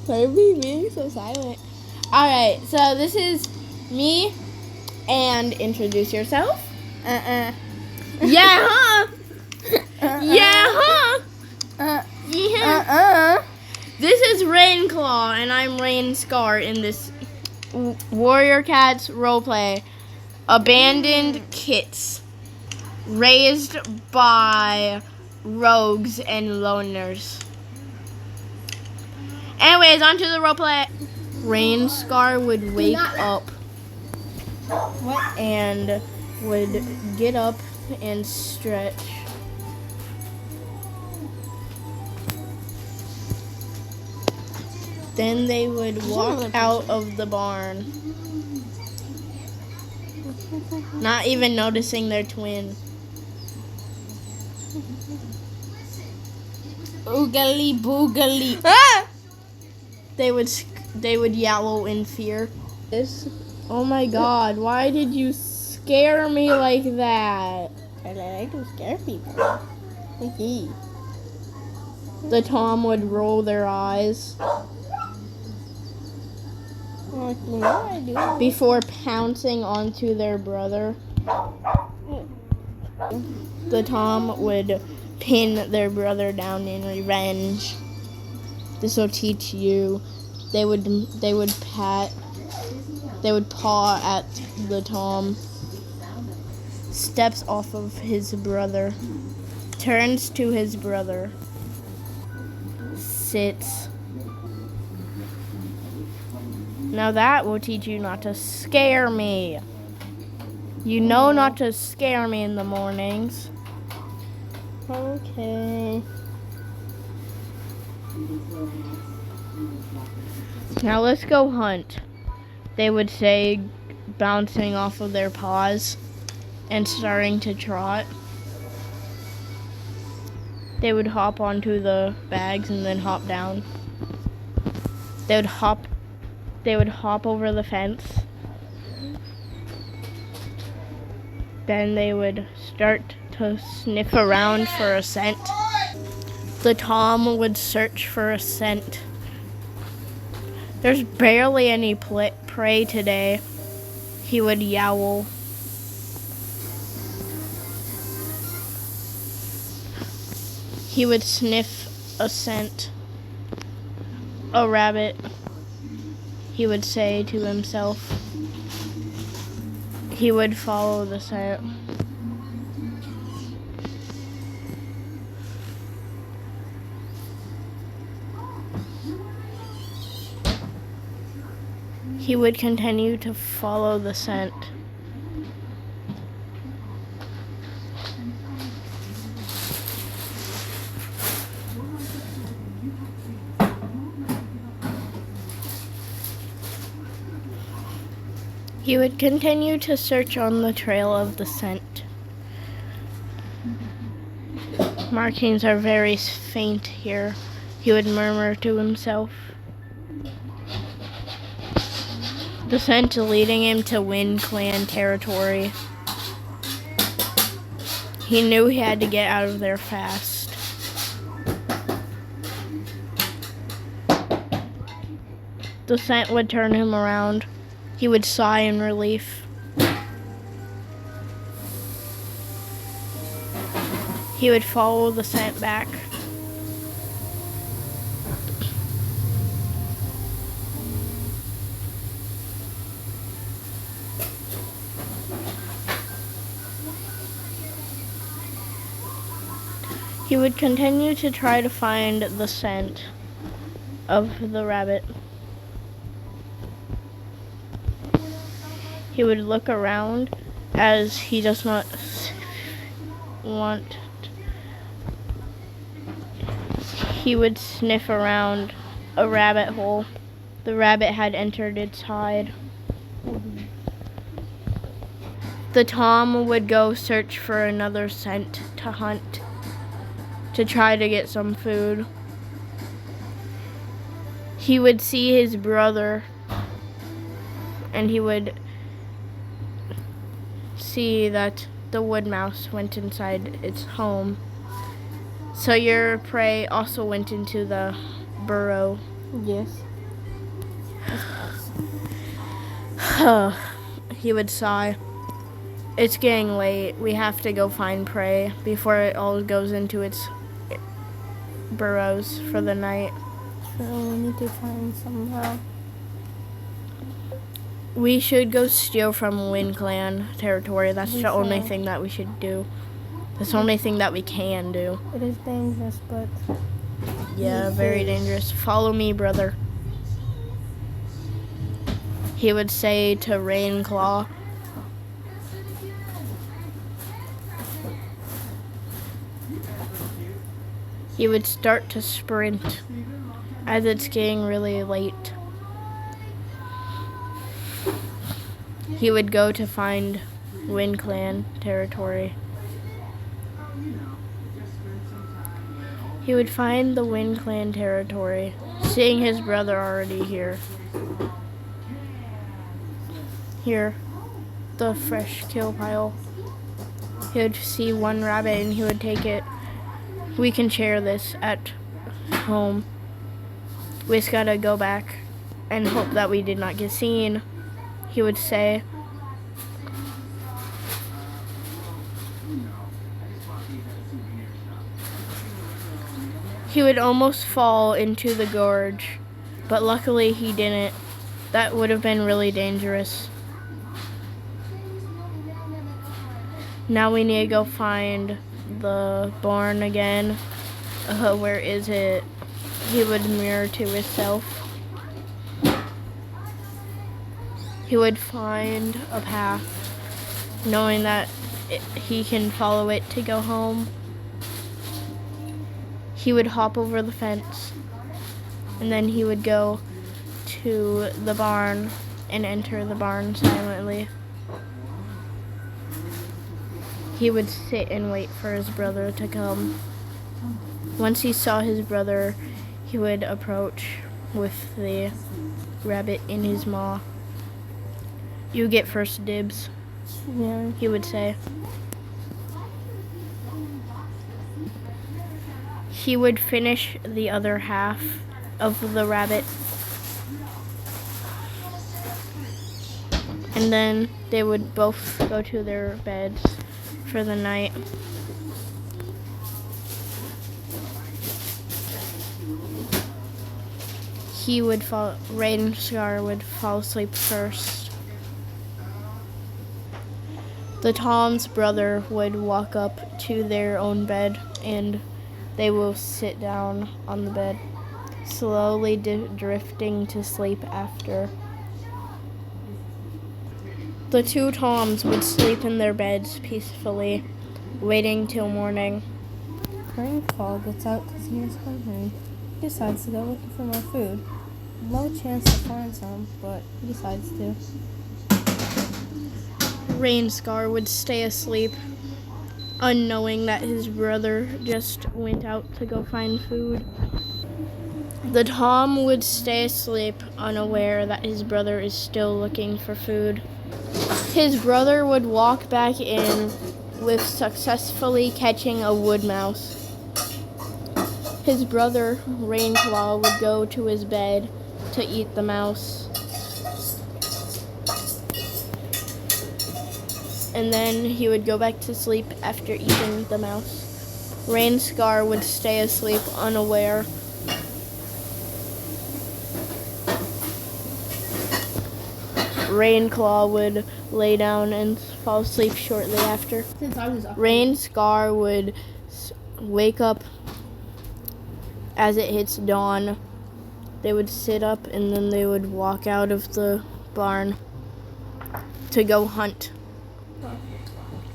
Why are we being so silent? Alright, so this is me, and introduce yourself. Yeah, huh? Yeah, huh? Yeah. This is Rainclaw, and I'm Rain Scar in this Warrior Cats roleplay. Abandoned kits. Raised by rogues and loners. Anyways, on to the roleplay. Rain Scar would wake up and would get up and stretch. Then they would walk out of the barn, not even noticing their twin. Oogly boogly. Ah! They would yowl in fear. Oh my God! Why did you scare me like that? I like to scare people. The Tom would roll their eyes before pouncing onto their brother. The Tom would pin their brother down in revenge. This will teach you. They would paw at the Tom. Steps off of his brother. Turns to his brother. Sits. Now that will teach you not to scare me. You know not to scare me in the mornings. Okay. Now let's go hunt. They would say, bouncing off of their paws and starting to trot. They would hop onto the bags and then hop down. They would hop over the fence. Then they would start to sniff around for a scent. The Tom would search for a scent. There's barely any prey today. He would yowl. He would sniff a scent. A rabbit, he would say to himself. He would follow the scent. He would continue to follow the scent. He would continue to search on the trail of the scent. Markings are very faint here, he would murmur to himself. The scent leading him to Wind Clan territory. He knew he had to get out of there fast. The scent would turn him around. He would sigh in relief. He would follow the scent back. He would continue to try to find the scent of the rabbit. He would look around as he does not want. He would sniff around a rabbit hole. The rabbit had entered its hide. The Tom would go search for another scent to hunt, to try to get some food. He would see his brother, and he would see that the wood mouse went inside its home. So your prey also went into the burrow. Yes. He would sigh. It's getting late. We have to go find prey before it all goes into its burrows for the night. So we need to find somehow. We should go steal from Wind Clan territory. That's the only thing that we should do. That's the only thing that we can do. It is dangerous, but... Yeah, very dangerous. Follow me, brother. He would say to Rainclaw. He would start to sprint as it's getting really late. He would go to find Wind Clan territory. He would find the Wind Clan territory, seeing his brother already here. Here, the fresh kill pile. He would see one rabbit and he would take it. We can share this at home. We just gotta go back and hope that we did not get seen. He would say. He would almost fall into the gorge, but luckily he didn't. That would have been really dangerous. Now we need to go find the barn again. Where is it? He would mirror to himself. He would find a path, knowing that he can follow it to go home. He would hop over the fence, and then he would go to the barn and enter the barn silently. He would sit and wait for his brother to come. Once he saw his brother, he would approach with the rabbit in his maw. You get first dibs, Yeah. he would say. He would finish the other half of the rabbit. And then they would both go to their beds for the night. Rainscar would fall asleep first. The Tom's brother would walk up to their own bed and they will sit down on the bed, slowly drifting to sleep after. The two Toms would sleep in their beds peacefully, waiting till morning. Rainclaw gets out because he is hungry. He decides to go looking for more food. Low chance to find some, but he decides to. Rainscar would stay asleep, unknowing that his brother just went out to go find food. The Tom would stay asleep, unaware that his brother is still looking for food. His brother would walk back in with successfully catching a wood mouse. His brother, Rainclaw, would go to his bed to eat the mouse. And then he would go back to sleep after eating the mouse. Rainscar would stay asleep, unaware. Rainclaw would lay down and fall asleep shortly after. Rainscar would wake up as it hits dawn. They would sit up and then they would walk out of the barn to go hunt.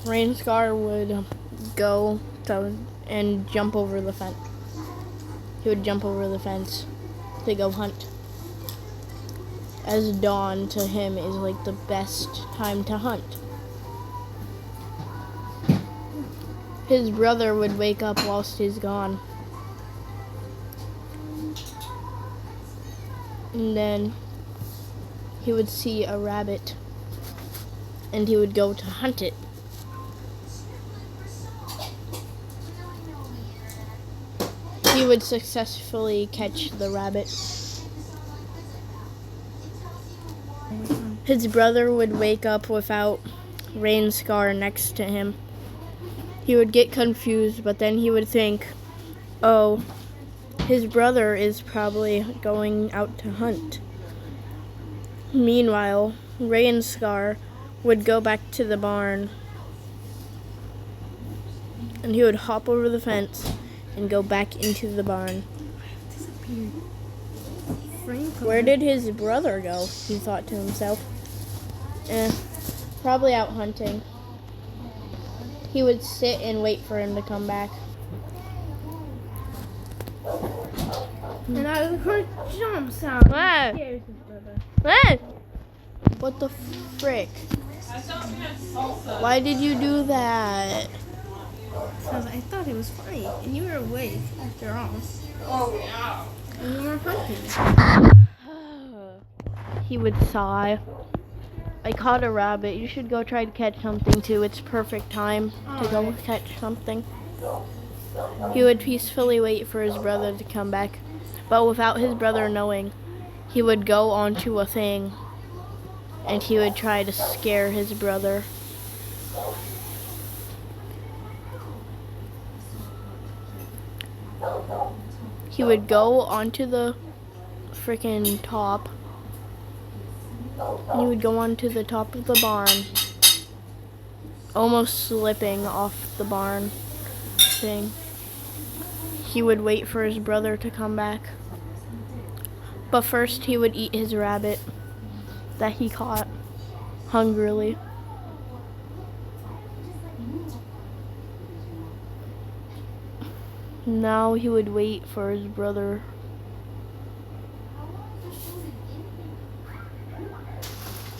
Rainscar would go and jump over the fence. He would jump over the fence to go hunt. As dawn to him is like the best time to hunt. His brother would wake up whilst he's gone. And then he would see a rabbit and he would go to hunt it. He would successfully catch the rabbit. his brother would wake up without Rain Scar next to him. He would get confused, but then he would think, oh, his brother is probably going out to hunt. Meanwhile, Rain Scar would go back to the barn, and he would hop over the fence and go back into the barn. Disappeared. Where did his brother go? He thought to himself. Probably out hunting. He would sit and wait for him to come back. And I heard jump sound. What? Scares his brother. What the frick? Why did you do that? Because I thought it was funny, and you were awake after all. Oh yeah. And you were hunting. He would sigh. I caught a rabbit. You should go try to catch something too. It's perfect time to go catch something. He would peacefully wait for his brother to come back, but without his brother knowing, he would go onto a thing and he would try to scare his brother. He would go onto the freaking top. He would go onto the top of the barn, almost slipping off the barn thing. He would wait for his brother to come back. But first he would eat his rabbit that he caught hungrily. Now he would wait for his brother.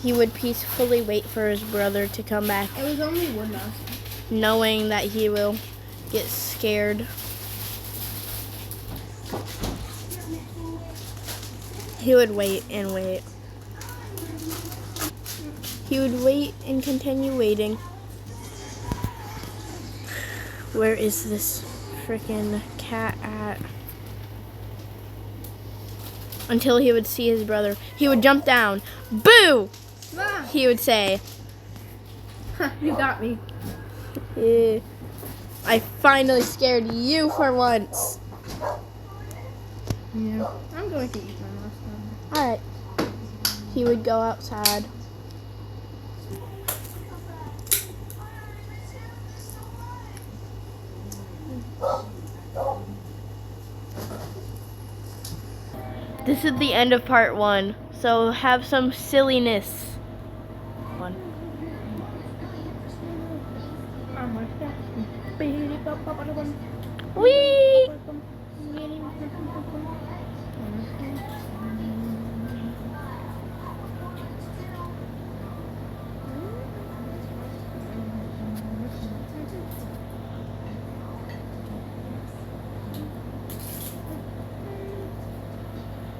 He would peacefully wait for his brother to come back, It was only one mouse. knowing that he will get scared. He would wait and wait. He would wait and continue waiting. Where is this freaking cat at? Until he would see his brother. He would jump down. Boo! Ah, He would say, you got me. I finally scared you for once. Yeah. I'm going to eat my mouse now. Alright. He would go outside. This is the end of part 1, so have some silliness. One. Whee!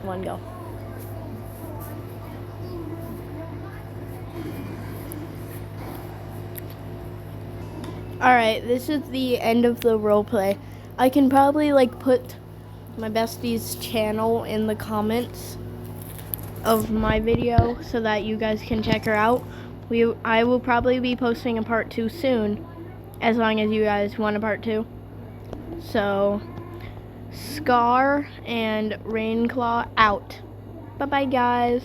One go. Alright, this is the end of the roleplay. I can probably put my bestie's channel in the comments of my video so that you guys can check her out. I will probably be posting a part 2 soon, as long as you guys want a part 2. So, Scar and Rainclaw out. Bye-bye, guys.